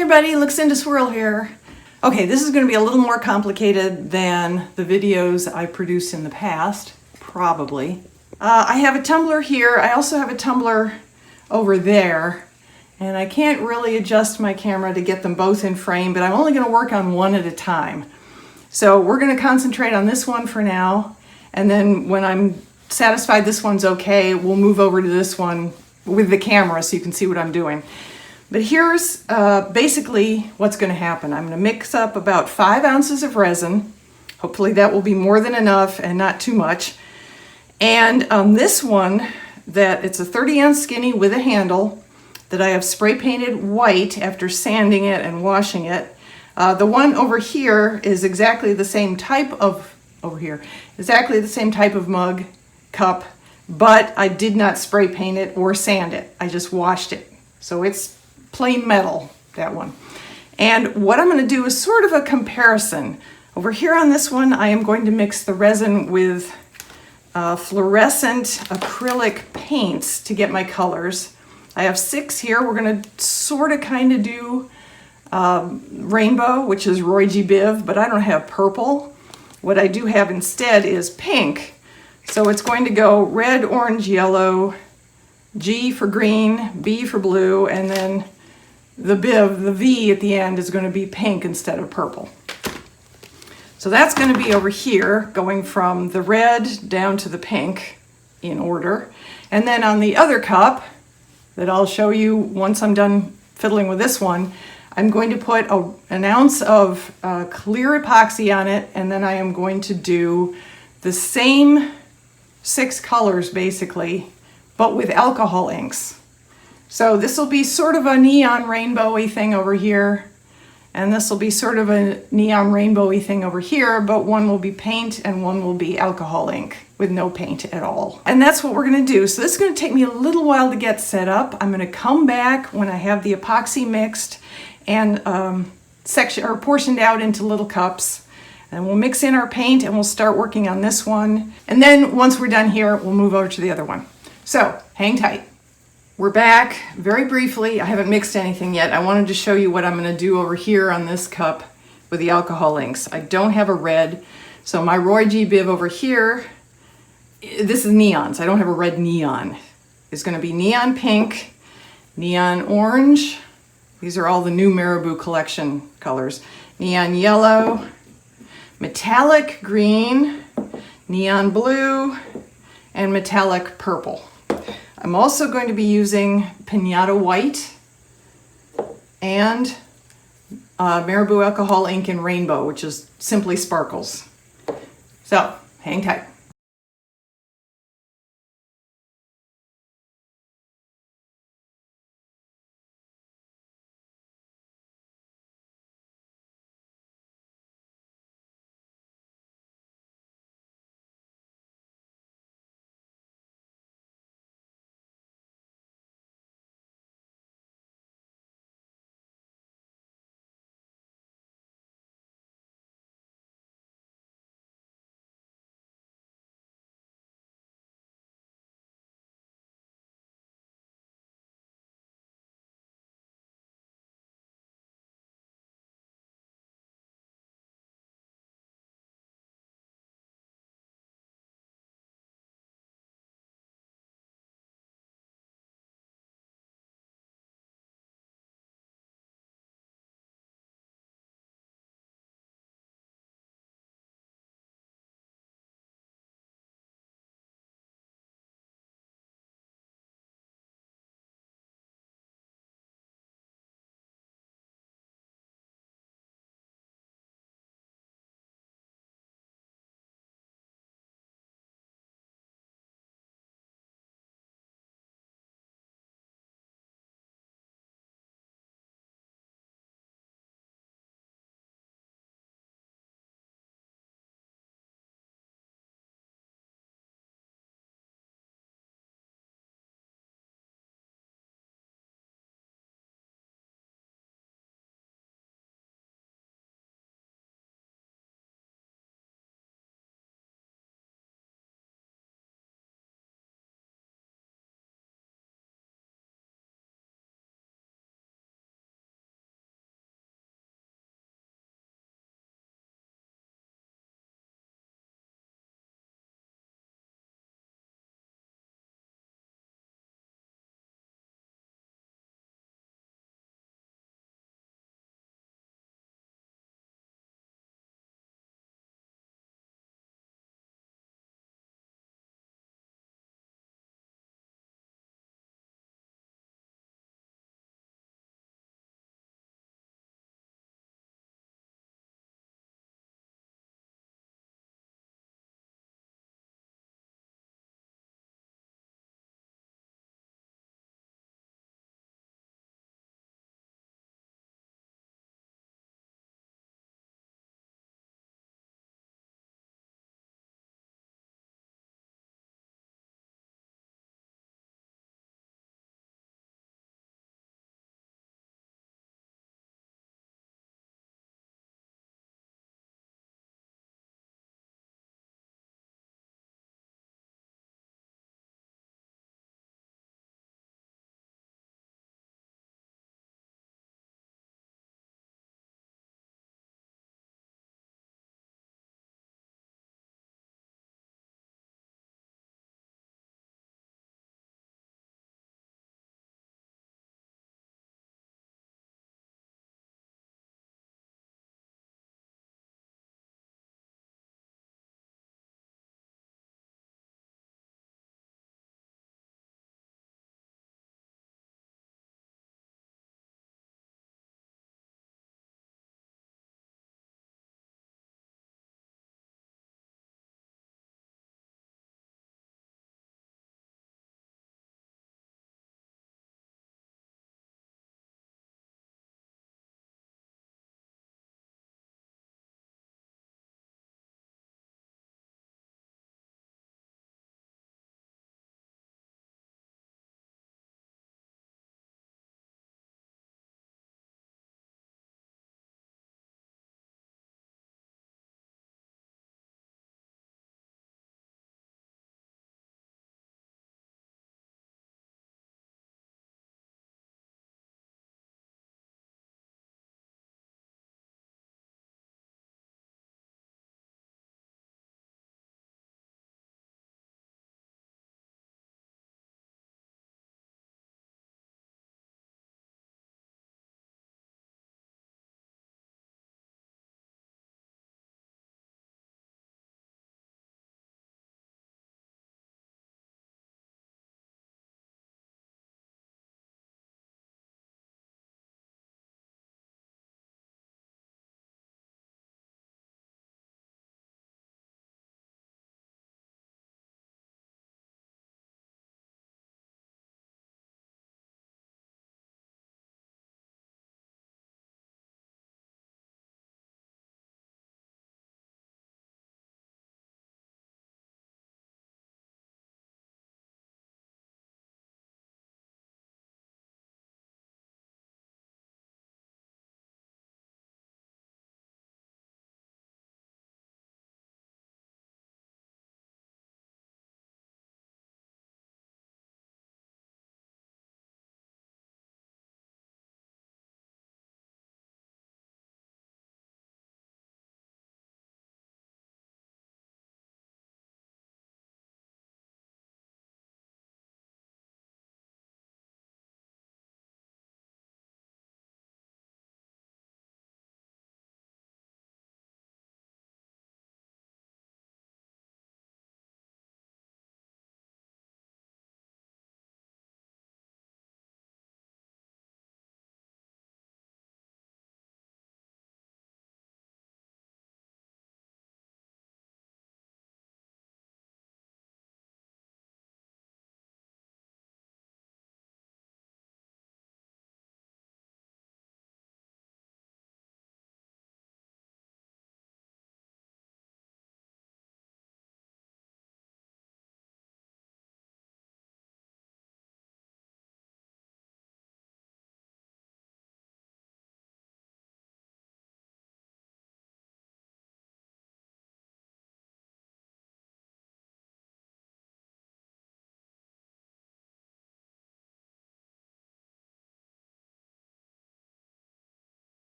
Hey everybody, Luxinda Swirl here. Okay, this is going to be a little more complicated than the videos I produced in the past, probably. I have a tumbler here. I also have a tumbler over there, and I can't really adjust my camera to get them both in frame, but I'm only going to work on one at a time. So we're going to concentrate on this one for now, and then when I'm satisfied this one's okay, we'll move over to this one with the camera so you can see what I'm doing. But here's basically what's going to happen. I'm going to mix up about 5 ounces of resin. Hopefully that will be more than enough and not too much. And on this one, it's a 30-ounce skinny with a handle that I have spray painted white after sanding it and washing it. The one over here is exactly the same type of, mug, cup, but I did not spray paint it or sand it. I just washed it. So it's plain metal, that one. And what I'm going to do is sort of a comparison. Over here on this one, I am going to mix the resin with fluorescent acrylic paints to get my colors. I have 6 here. We're going to sort of kind of do rainbow, which is Roy G. Biv, but I don't have purple. What I do have instead is pink. So it's going to go red, orange, yellow, G for green, B for blue, and then the Biv, the V at the end, is going to be pink instead of purple. So that's going to be over here, going from the red down to the pink in order. And then on the other cup that I'll show you once I'm done fiddling with this one, I'm going to put an ounce of clear epoxy on it, and then I am going to do the same 6 colors basically, but with alcohol inks. So this will be sort of a neon rainbowy thing over here, and this will be sort of a neon rainbowy thing over here, but one will be paint and one will be alcohol ink with no paint at all. And that's what we're going to do. So this is going to take me a little while to get set up. I'm going to come back when I have the epoxy mixed and portioned out into little cups. And we'll mix in our paint and we'll start working on this one. And then once we're done here, we'll move over to the other one. So hang tight. We're back very briefly. I haven't mixed anything yet. I wanted to show you what I'm going to do over here on this cup with the alcohol inks. I don't have a red, so my Roy G. Biv over here, this is neons. I don't have a red neon. It's going to be neon pink, neon orange. These are all the new Marabu collection colors. Neon yellow, metallic green, neon blue, and metallic purple. I'm also going to be using Pinata White and Marabu Alcohol Ink in Rainbow, which is simply sparkles. So, hang tight.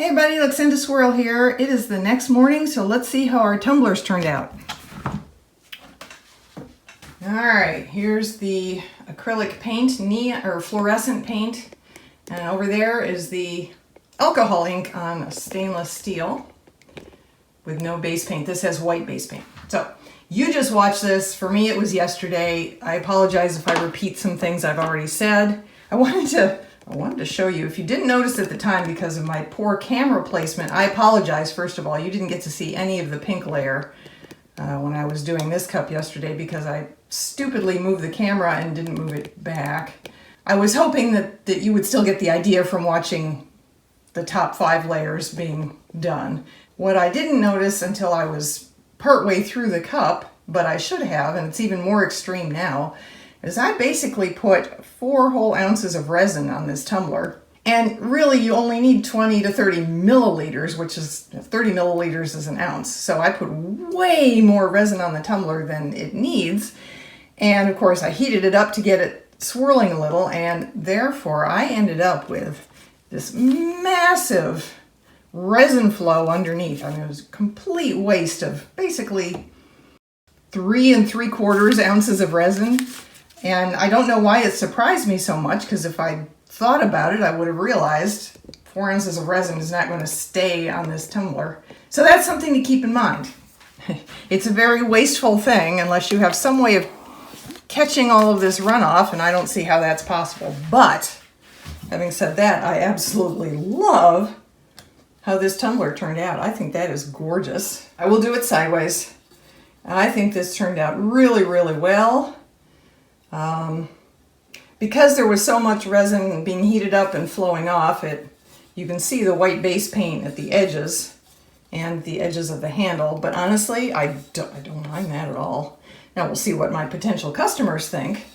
Hey everybody, Luxinda Swirl here. It is the next morning, so let's see how our tumblers turned out. Alright, here's the acrylic paint, fluorescent paint, and over there is the alcohol ink on stainless steel with no base paint. This has white base paint. So, you just watched this. For me, it was yesterday. I apologize if I repeat some things I've already said. I wanted to show you. If you didn't notice at the time because of my poor camera placement, I apologize, first of all. You didn't get to see any of the pink layer when I was doing this cup yesterday because I stupidly moved the camera and didn't move it back. I was hoping that you would still get the idea from watching the top 5 layers being done. What I didn't notice until I was partway through the cup, but I should have, and it's even more extreme now, is I basically put 4 whole ounces of resin on this tumbler. And really you only need 20 to 30 milliliters, which is 30 milliliters is an ounce. So I put way more resin on the tumbler than it needs. And of course I heated it up to get it swirling a little, and therefore I ended up with this massive resin flow underneath. I mean, it was a complete waste of basically 3 3/4 ounces of resin. And I don't know why it surprised me so much, because if I thought about it, I would have realized 4 ounces of resin is not going to stay on this tumbler. So that's something to keep in mind. It's a very wasteful thing unless you have some way of catching all of this runoff, and I don't see how that's possible. But having said that, I absolutely love how this tumbler turned out. I think that is gorgeous. I will do it sideways. I think this turned out really, really well. Because there was so much resin being heated up and flowing off, you can see the white base paint at the edges and the edges of the handle, but honestly, I don't mind that at all. Now we'll see what my potential customers think.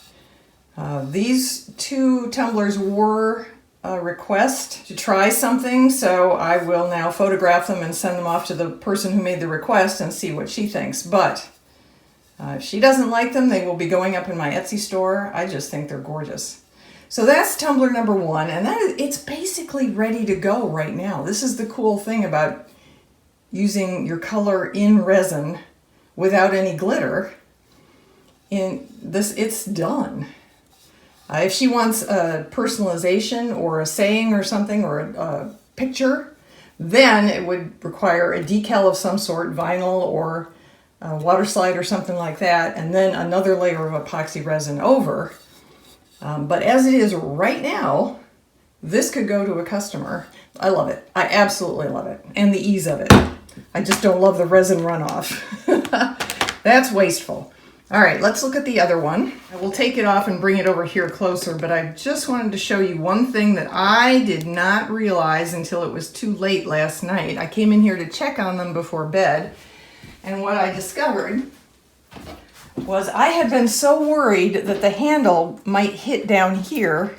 These 2 tumblers were a request to try something, so I will now photograph them and send them off to the person who made the request and see what she thinks. But if she doesn't like them, they will be going up in my Etsy store. I just think they're gorgeous. So that's tumbler number 1, and it's basically ready to go right now. This is the cool thing about using your color in resin without any glitter. It's done. If she wants a personalization or a saying or something, or a picture, then it would require a decal of some sort, vinyl or water slide or something like that, and then another layer of epoxy resin over. But as it is right now, this could go to a customer. I love it. I absolutely love it. And the ease of it. I just don't love the resin runoff. That's wasteful. All right, let's look at the other one. I will take it off and bring it over here closer, but I just wanted to show you one thing that I did not realize until it was too late last night. I came in here to check on them before bed, and what I discovered was I had been so worried that the handle might hit down here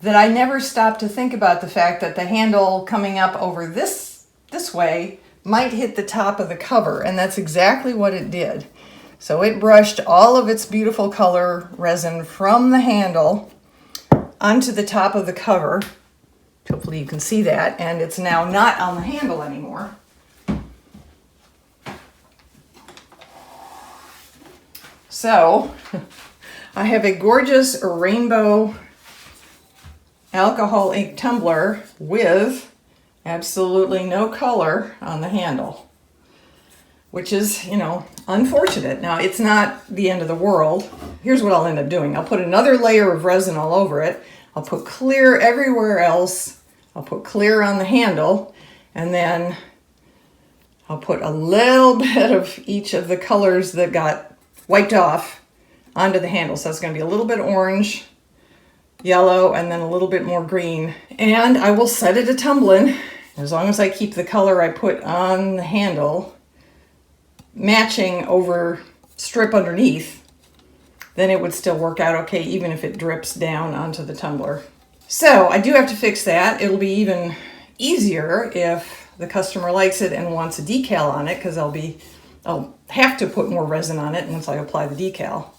that I never stopped to think about the fact that the handle coming up over this way might hit the top of the cover, and that's exactly what it did. So it brushed all of its beautiful color resin from the handle onto the top of the cover. Hopefully you can see that, and it's now not on the handle anymore. So I have a gorgeous rainbow alcohol ink tumbler with absolutely no color on the handle, which is, unfortunate. Now, it's not the end of the world. Here's what I'll end up doing. I'll put another layer of resin all over it. I'll put clear everywhere else. I'll put clear on the handle, and then I'll put a little bit of each of the colors that got wiped off onto the handle. So it's going to be a little bit orange, yellow, and then a little bit more green. And I will set it a tumbling. As long as I keep the color I put on the handle matching over strip underneath, then it would still work out okay, even if it drips down onto the tumbler. So I do have to fix that. It'll be even easier if the customer likes it and wants a decal on it, because I'll have to put more resin on it once I apply the decal.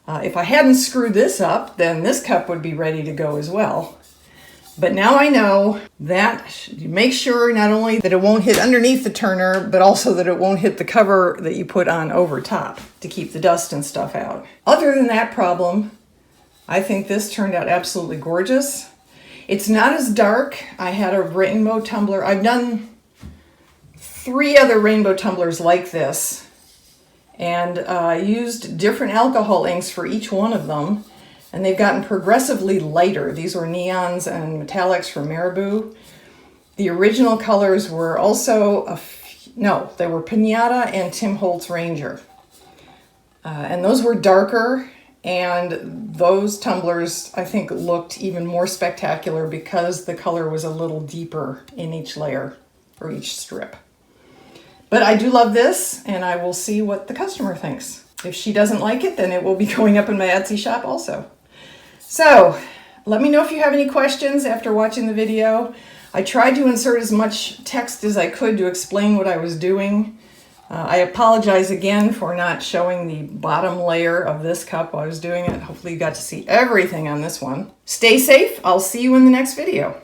If I hadn't screwed this up, then this cup would be ready to go as well. But now I know that you make sure not only that it won't hit underneath the turner, but also that it won't hit the cover that you put on over top to keep the dust and stuff out. Other than that problem, I think this turned out absolutely gorgeous. It's not as dark. I had a rainbow tumbler. I've done 3 other rainbow tumblers like this, and I used different alcohol inks for each one of them. And they've gotten progressively lighter. These were neons and metallics from Marabu. The original colors were also, they were Pinata and Tim Holtz Ranger. And those were darker, and those tumblers, I think, looked even more spectacular because the color was a little deeper in each layer or each strip. But I do love this, and I will see what the customer thinks. If she doesn't like it, then it will be going up in my Etsy shop also. So, let me know if you have any questions after watching the video. I tried to insert as much text as I could to explain what I was doing. I apologize again for not showing the bottom layer of this cup while I was doing it. Hopefully you got to see everything on this one. Stay safe. I'll see you in the next video.